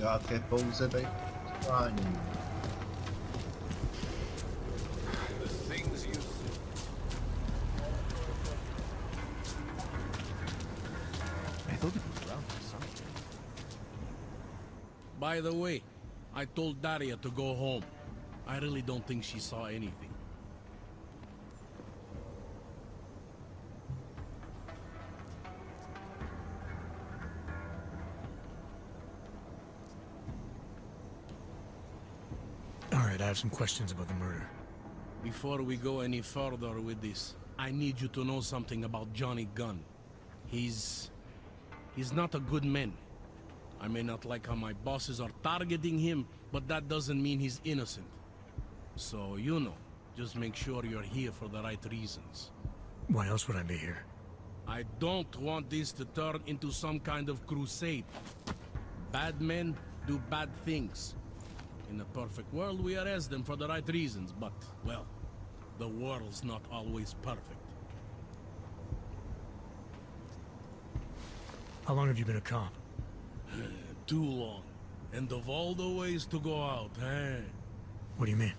God, get balls about. Fine. The things you... I thought it was around for something. By the way, I told Daria to go home. I really don't think she saw anything. Alright, I have some questions about the murder. Before we go any further with this, I need you to know something about Johnny Gunn. He's not a good man. I may not like how my bosses are targeting him, but that doesn't mean he's innocent. So, you know, just make sure you're here for the right reasons. Why else would I be here? I don't want this to turn into some kind of crusade. Bad men do bad things. In a perfect world, we arrest them for the right reasons, but, well, the world's not always perfect. How long have you been a cop? Too long. And of all the ways to go out, eh? What do you mean?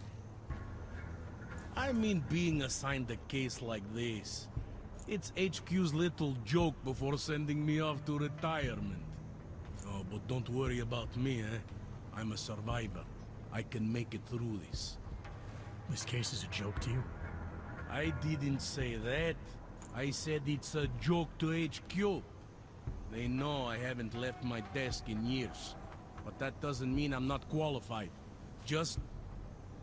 I mean being assigned a case like this. It's HQ's little joke before sending me off to retirement. Oh, but don't worry about me, eh? I'm a survivor. I can make it through this. This case is a joke to you? I didn't say that. I said it's a joke to HQ. They know I haven't left my desk in years. But that doesn't mean I'm not qualified. Just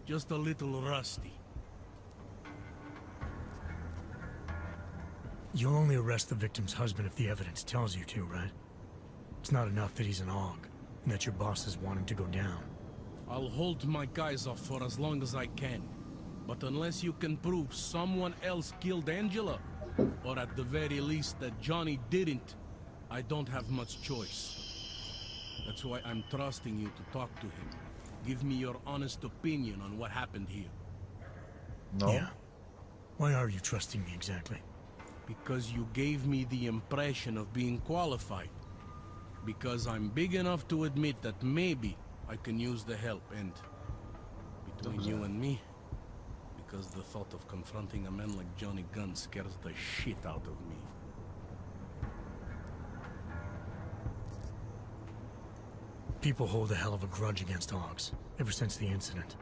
a little rusty. You'll only arrest the victim's husband if the evidence tells you to, right? It's not enough that he's an AUG, and that your bosses want him to go down. I'll hold my guys off for as long as I can. But unless you can prove someone else killed Angela, or at the very least that Johnny didn't, I don't have much choice. That's why I'm trusting you to talk to him. Give me your honest opinion on what happened here. No. Yeah. Why are you trusting me exactly? Because you gave me the impression of being qualified. Because I'm big enough to admit that maybe I can use the help, and between you and me, because the thought of confronting a man like Johnny Gunn scares the shit out of me. People hold a hell of a grudge against AUGs, ever since the incident.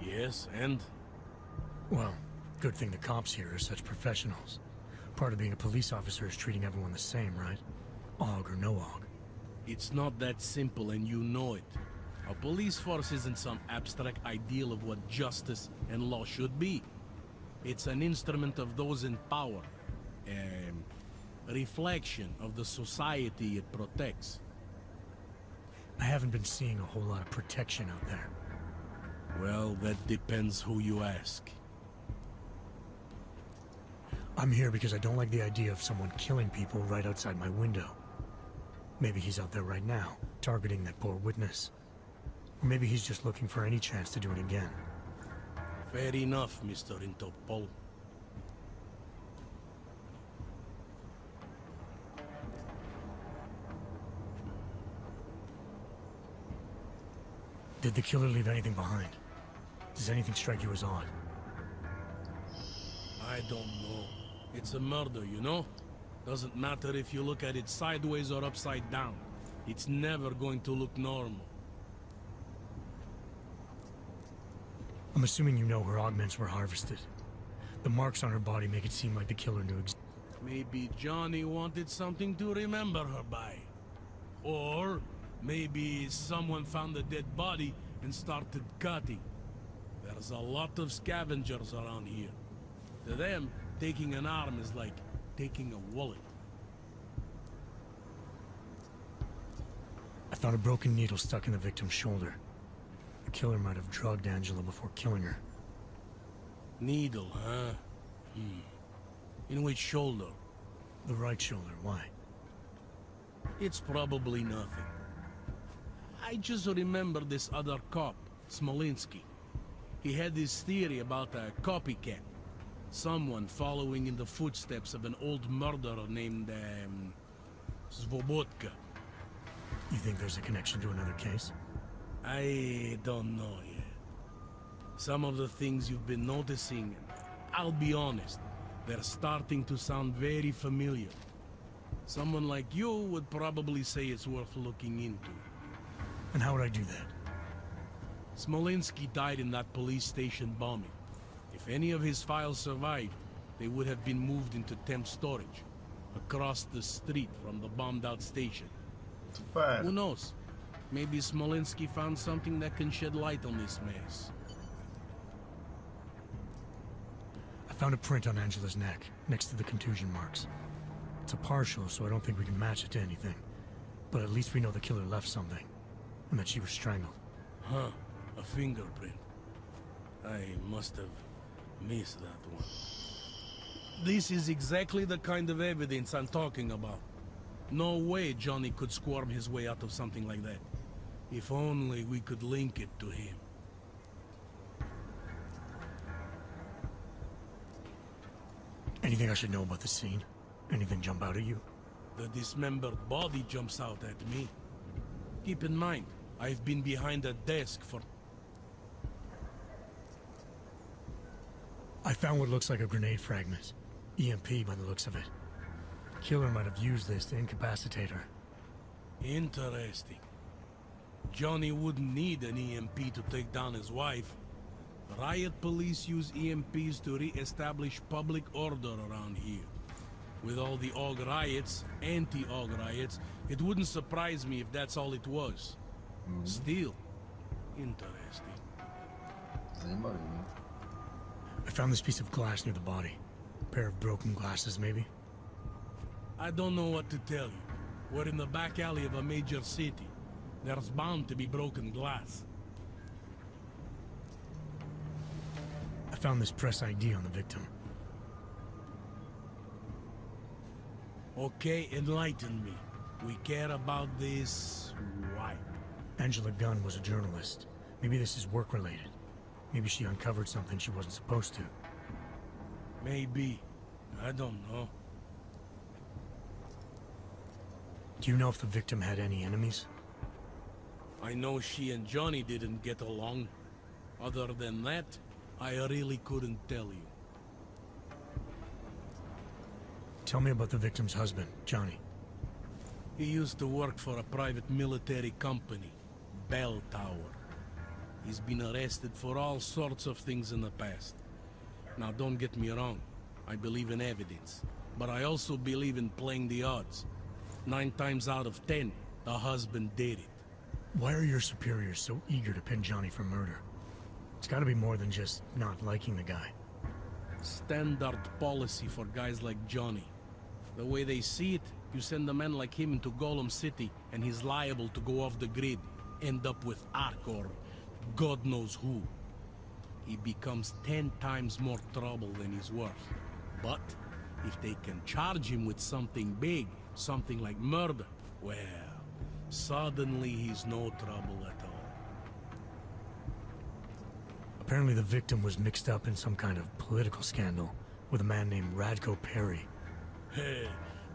Yes, and? Well, good thing the cops here are such professionals. Part of being a police officer is treating everyone the same, right? AUG or no AUG. It's not that simple, and you know it. A police force isn't some abstract ideal of what justice and law should be. It's an instrument of those in power. A reflection of the society it protects. I haven't been seeing a whole lot of protection out there. Well, that depends who you ask. I'm here because I don't like the idea of someone killing people right outside my window. Maybe he's out there right now, targeting that poor witness. Or maybe he's just looking for any chance to do it again. Fair enough, Mr. Interpol. Did the killer leave anything behind? Does anything strike you as odd? I don't know. It's a murder, you know? Doesn't matter if you look at it sideways or upside down. It's never going to look normal. I'm assuming you know her augments were harvested. The marks on her body make it seem like the killer knew Maybe Johnny wanted something to remember her by. Or maybe someone found the dead body and started cutting. There's a lot of scavengers around here. To them, taking an arm is like taking a wallet. I found a broken needle stuck in the victim's shoulder. The killer might have drugged Angela before killing her. Needle, huh? In which shoulder? The right shoulder, why? It's probably nothing. I just remember this other cop, Smolinski. He had this theory about a copycat. Someone following in the footsteps of an old murderer named, Svobotka. You think there's a connection to another case? I don't know yet. Some of the things you've been noticing, I'll be honest, they're starting to sound very familiar. Someone like you would probably say it's worth looking into. And how would I do that? Smolinski died in that police station bombing. If any of his files survived, they would have been moved into temp storage, across the street from the bombed-out station. Too bad. Who knows? Maybe Smolinski found something that can shed light on this mess. I found a print on Angela's neck, next to the contusion marks. It's a partial, so I don't think we can match it to anything. But at least we know the killer left something, and that she was strangled. Huh, a fingerprint. I must have missed that one. This is exactly the kind of evidence I'm talking about. No way Johnny could squirm his way out of something like that. If only we could link it to him. Anything I should know about the scene? Anything jump out at you? The dismembered body jumps out at me. Keep in mind, I've been behind a desk for... I found what looks like a grenade fragment. EMP by the looks of it. Killer might have used this to incapacitate her. Interesting. Johnny wouldn't need an EMP to take down his wife. Riot police use EMPs to re-establish public order around here. With all the AUG riots, anti-AUG riots, it wouldn't surprise me if that's all it was. Still, interesting. I found this piece of glass near the body. A pair of broken glasses, maybe? I don't know what to tell you. We're in the back alley of a major city. There's bound to be broken glass. I found this press ID on the victim. Okay, enlighten me. We care about this... why? Angela Gunn was a journalist. Maybe this is work-related. Maybe she uncovered something she wasn't supposed to. Maybe. I don't know. Do you know if the victim had any enemies? I know she and Johnny didn't get along. Other than that, I really couldn't tell you. Tell me about the victim's husband, Johnny. He used to work for a private military company, Bell Tower. He's been arrested for all sorts of things in the past. Now don't get me wrong, I believe in evidence, but I also believe in playing the odds. 9 times out of 10, the husband did it. Why are your superiors so eager to pin Johnny for murder? It's gotta be more than just not liking the guy. Standard policy for guys like Johnny. The way they see it, you send a man like him into Golem City, and he's liable to go off the grid, end up with Ark or God knows who. He becomes 10 times more trouble than he's worth. But if they can charge him with something big, something like murder, well, suddenly he's no trouble at all. Apparently the victim was mixed up in some kind of political scandal with a man named Radko Perry. Hey,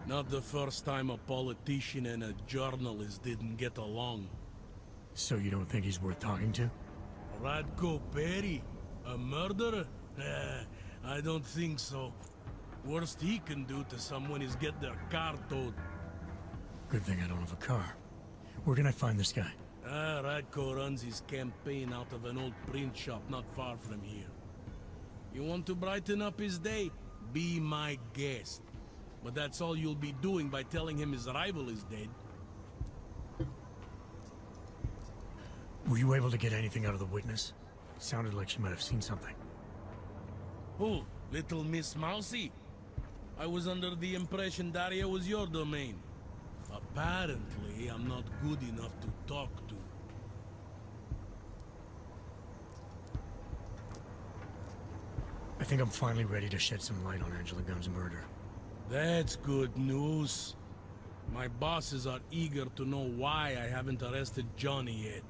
not the first time a politician and a journalist didn't get along. So you don't think he's worth talking to? Radko Perry? A murderer? I don't think so. Worst he can do to someone is get their car towed. Good thing I don't have a car. Where can I find this guy? Radko runs his campaign out of an old print shop not far from here. You want to brighten up his day? Be my guest. But that's all you'll be doing by telling him his rival is dead. Were you able to get anything out of the witness? Sounded like she might have seen something. Who? Little Miss Mousy? I was under the impression Daria was your domain. Apparently, I'm not good enough to talk to. I think I'm finally ready to shed some light on Angela Gunn's murder. That's good news. My bosses are eager to know why I haven't arrested Johnny yet.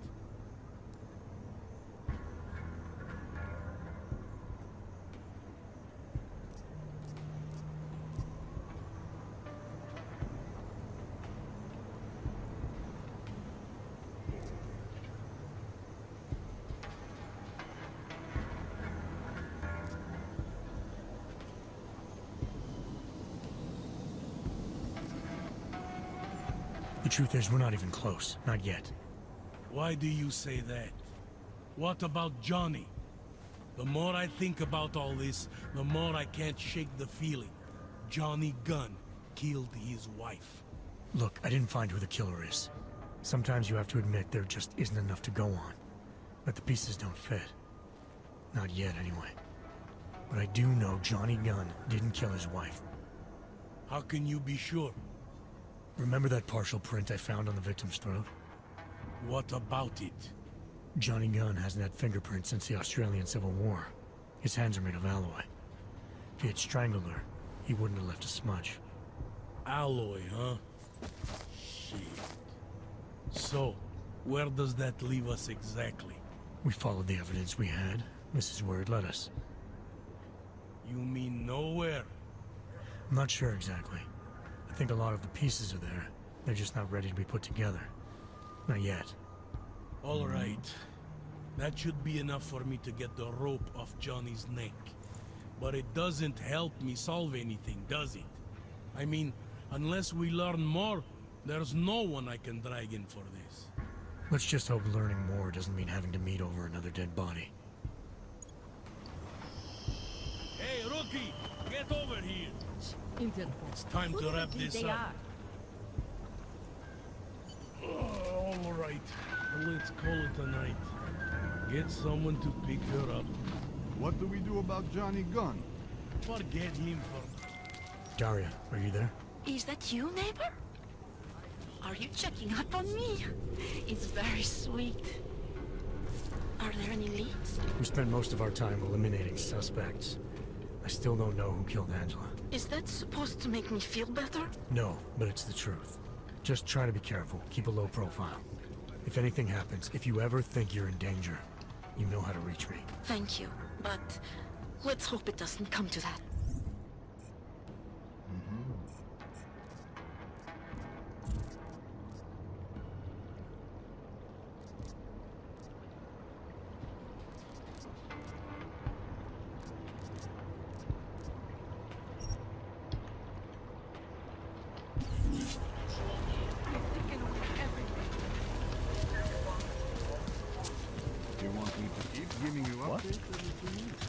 The truth is, we're not even close. Not yet. Why do you say that? What about Johnny? The more I think about all this, the more I can't shake the feeling. Johnny Gunn killed his wife. Look, I didn't find who the killer is. Sometimes you have to admit there just isn't enough to go on. But the pieces don't fit. Not yet, anyway. But I do know Johnny Gunn didn't kill his wife. How can you be sure? Remember that partial print I found on the victim's throat? What about it? Johnny Gunn hasn't had fingerprints since the Australian Civil War. His hands are made of alloy. If he had strangled her, he wouldn't have left a smudge. Alloy, huh? Shit. So, where does that leave us exactly? We followed the evidence we had. This is where it led us. You mean nowhere? I'm not sure exactly. I think a lot of the pieces are there. They're just not ready to be put together. Not yet. All right. That should be enough for me to get the rope off Johnny's neck. But it doesn't help me solve anything, does it? I mean, unless we learn more, there's no one I can drag in for this. Let's just hope learning more doesn't mean having to meet over another dead body. Hey, rookie! Get over here! It's time Who to do you wrap think this they up. are? All right. Let's call it a night. Get someone to pick her up. What do we do about Johnny Gunn? Forget him for... Daria, are you there? Is that you, neighbor? Are you checking up on me? It's very sweet. Are there any leads? We spent most of our time eliminating suspects. I still don't know who killed Angela. Is that supposed to make me feel better? No, but it's the truth. Just try to be careful. Keep a low profile. If anything happens, if you ever think you're in danger, you know how to reach me. Thank you, but let's hope it doesn't come to that. You want me to keep giving you What? updates every 2 weeks?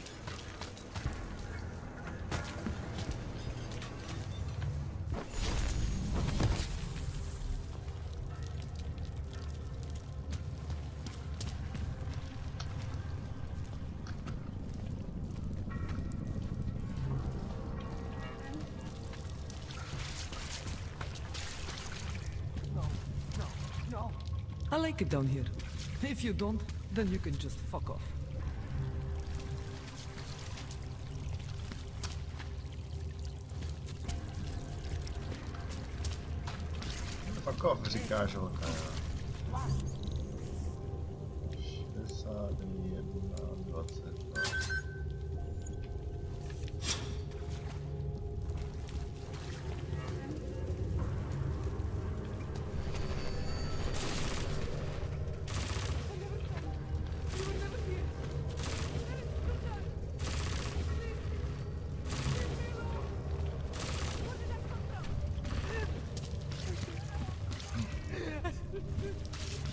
I like it down here. If you don't, then you can just fuck off. Fuck off, říká žolka, jo. 61, 22.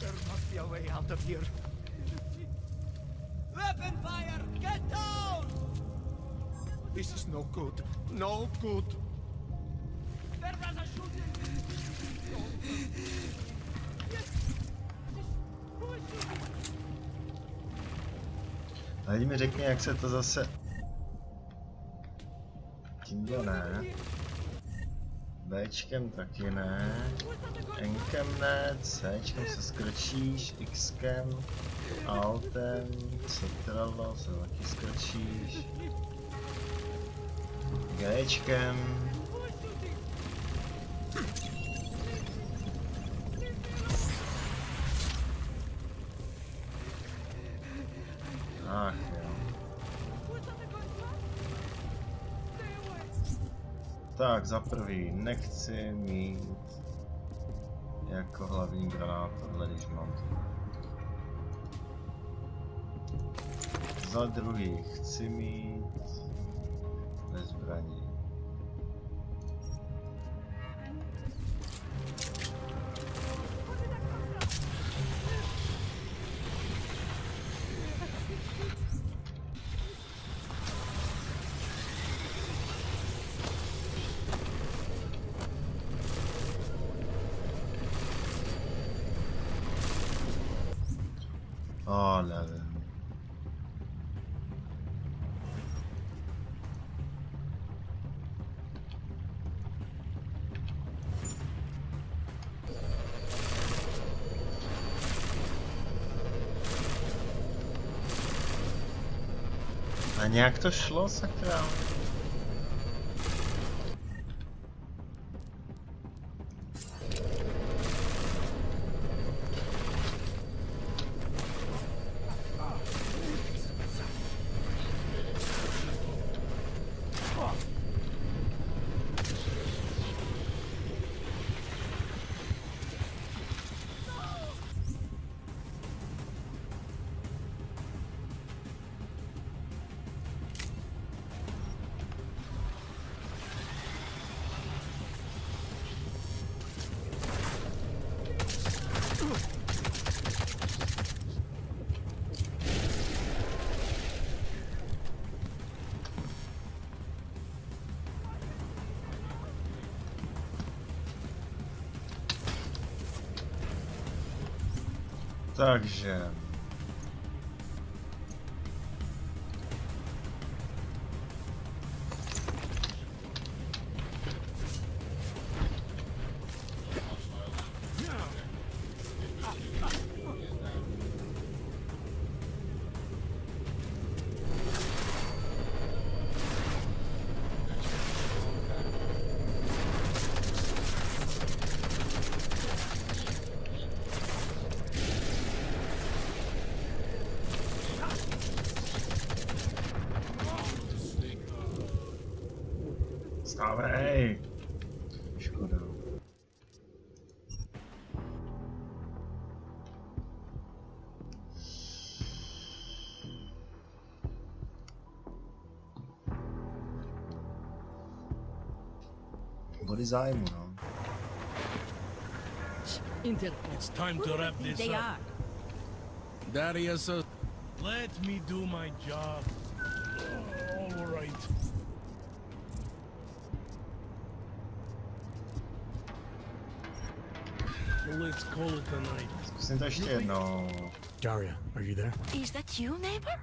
There must be a way out of here. Weapon fire! Get down! This is no good. No good. There was a shooting! Lidi mi řekni, jak se to zase... Tímto ne. Bčkem taky ne. Nkem ne. Cčkem se skrčíš. Xkem. Altem. Ctrl se taky skrčíš. Gčkem. Ach jo. Tak, za prvý, nechci mít jako hlavní granát tohle, když mám to. Za druhý, chci mít ve zbraní. O, lewy. A nějak to šlo, sakra? Takže... Stávej! Škoda. Body zájmu, no. It's time to wrap this up. Darius, let me do my job. All right. Let's call it a night. Zkusím to ještě jednou. Daria, are you there? Is that you, neighbor?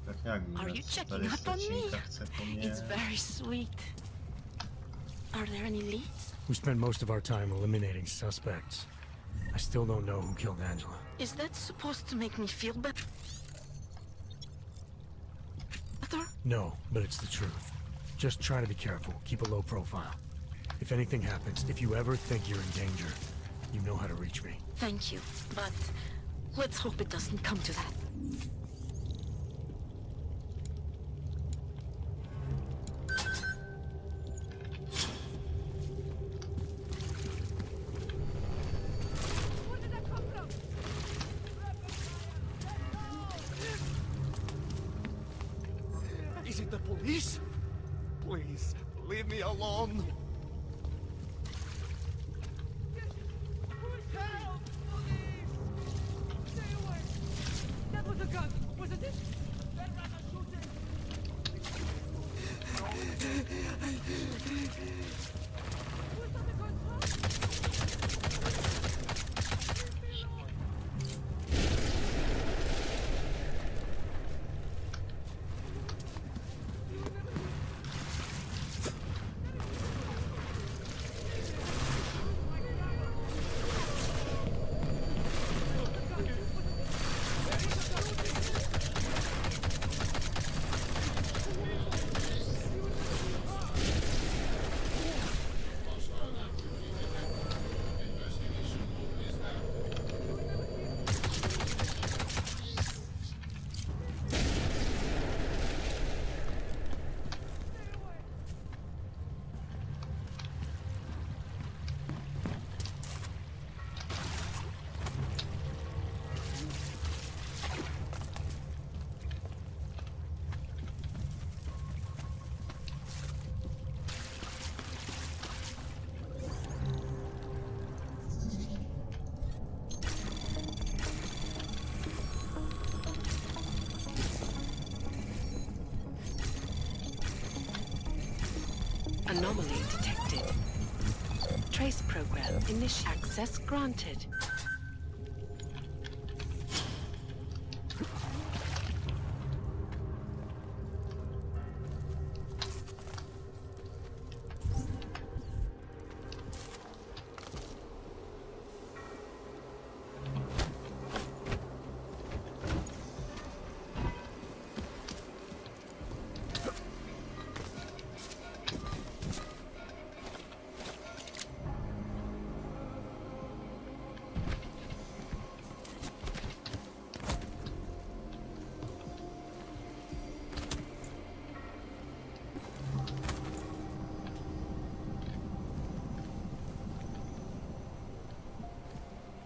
Tak nějak Are you víme, co checking tady up on stačínka me? chce po mně. It's very sweet. Are there any leads? We spent most of our time eliminating suspects. I still don't know who killed Angela. Is that supposed to make me feel better? No, but it's the truth. Just try to be careful. Keep a low profile. If anything happens, if you ever think you're in danger, you know how to reach me. Thank you, but let's hope it doesn't come to that. Is it the police? Please, leave me alone. That was a gun, wasn't it? Anomaly detected. Trace program. Initial access granted.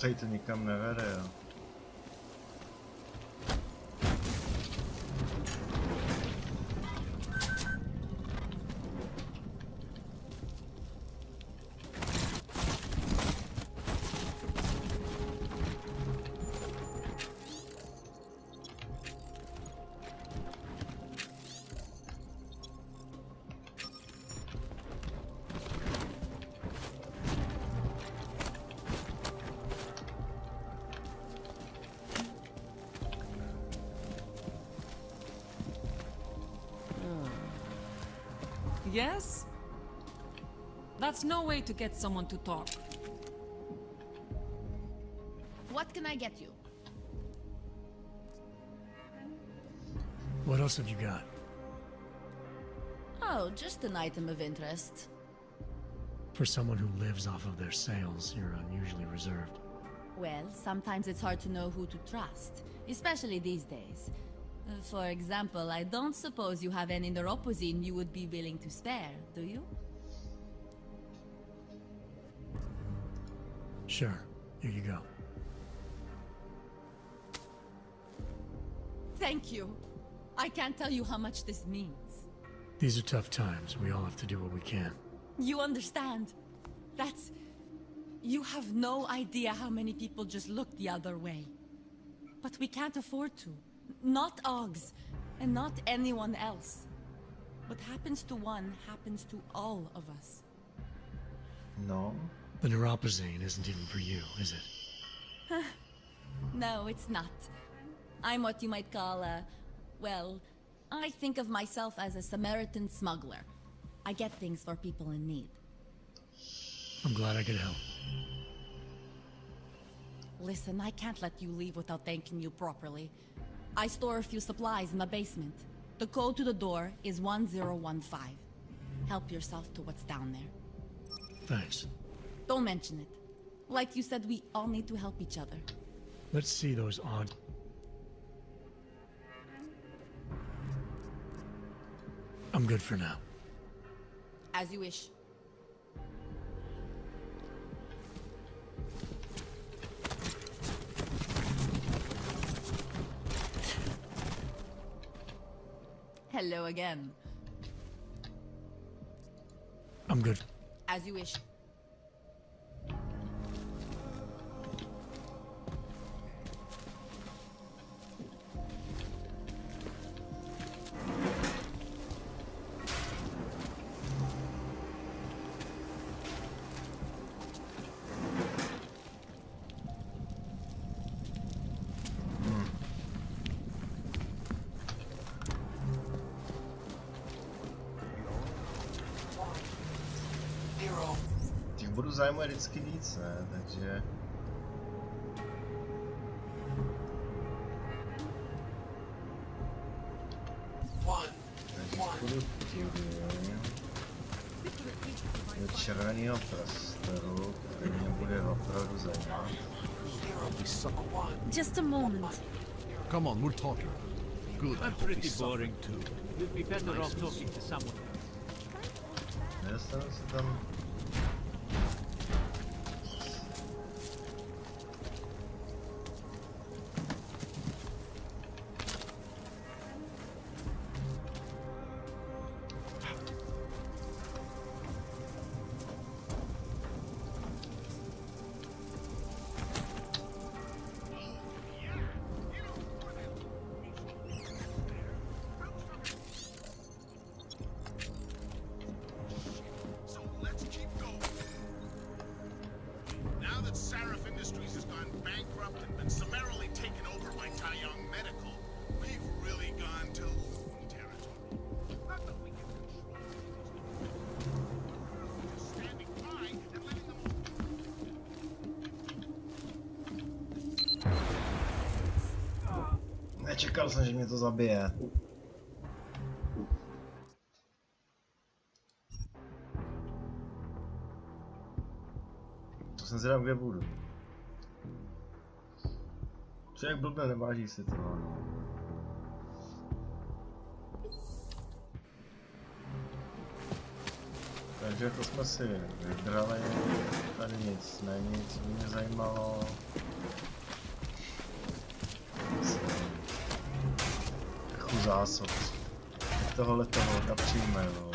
tady to nikam nevede, jo. Yes? That's no way to get someone to talk. What can I get you? What else have you got? Oh, just an item of interest. For someone who lives off of their sales, you're unusually reserved. Well, sometimes it's hard to know who to trust, especially these days. For example, I don't suppose you have any neuropozyne you would be willing to spare, do you? Sure, here you go. Thank you. I can't tell you how much this means. These are tough times. We all have to do what we can. You understand? That's... You have no idea how many people just look the other way. But we can't afford to. Not Oggs, and not anyone else. What happens to one happens to all of us. No. The neuropozyne isn't even for you, is it? No, it's not. I'm what you might call a... Well, I think of myself as a Samaritan smuggler. I get things for people in need. I'm glad I could help. Listen, I can't let you leave without thanking you properly. I store a few supplies in the basement. The code to the door is 1015. Help yourself to what's down there. Thanks. Don't mention it. Like you said, we all need to help each other. Let's see those odd... I'm good for now. As you wish. Hello again. I'm good. As you wish. Těch bodů zájmu je vždycky víc, ne? Takže... Do červeného prostoru, který mě bude opravdu zajímat. Just a moment. Come on, we're talking. Good. I'm pretty boring too. You'd be better off talking to someone. Nedostanu se tam... Nečekal jsem, že mě to zabije. To jsem zvědav, kde budu. Člověk blbne, neváží si to. Takže to jsme si vybrali. Tady nic není, co by mě zajímalo. Trochu zásob. Tohle toho kapříme, jo.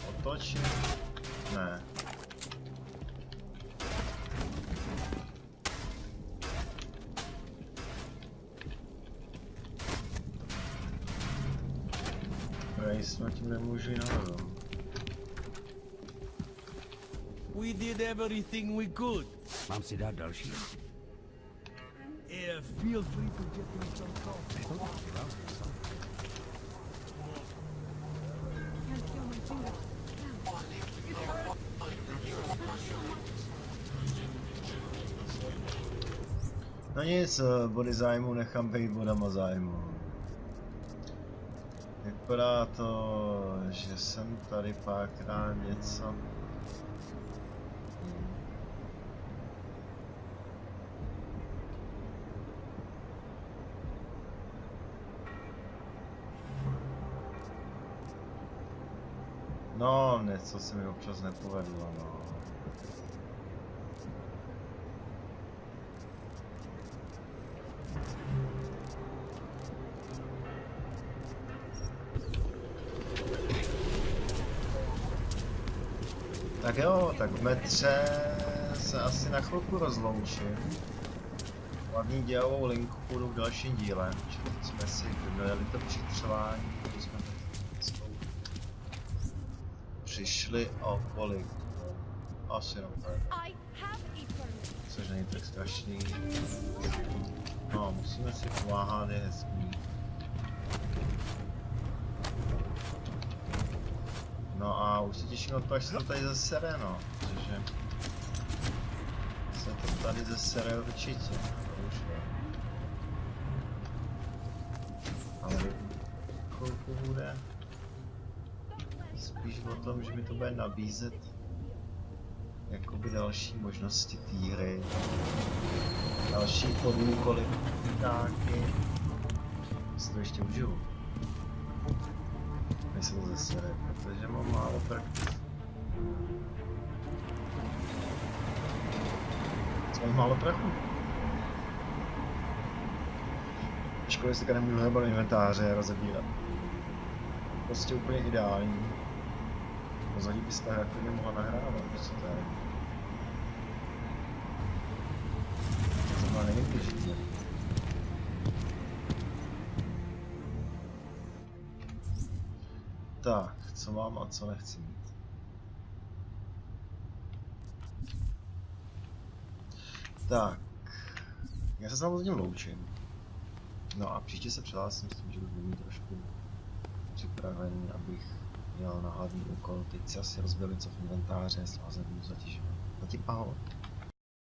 Otočit? Ne. Jsme tím nemůžu jít nahoru. We did everything we could. Mám si dát další? Yeah, feel free to get me some coffee. No nic, body zájmu nechám být bodama zájmu. Vypadá to, že jsem tady párkrát něco. No, něco se mi občas nepovedlo, no. Tak jo, tak v metře se asi na chvilku rozloučím. Hlavní dělovou linku půjdu v dalším díle, čili jsme si vymyli to přitřování, když jsme přišli o kolik. Asi jenom tak. Což není tak strašný. No, musíme si pomáhat, je hezký. No a už se těším na to, až se to tady zasere, no, protože se to tady zasere určitě, to už je. Ale chvilku bude spíš o tom, že mi to bude nabízet jakoby další možnosti té hry, další podúkoly, taky, si to ještě užiju. Než se to zasere, protože mám málo praktik. Mám málo prachu. Škoda, si nemůžu hledat inventáře a rozebírat. Prostě úplně ideální. Pozadí by se ta hra klidně mohla nahrávat, co to je. Zrovna nevím, když jde. Tak, co mám a co nechci mít. Tak, já se samozřejmě loučím. No a příště se přihlásím s tím, že už budu mít trošku připravený, abych měl na hlavní úkol. Teď si asi rozbili co v inventáře, slázem zatížím. Zatím ahoj.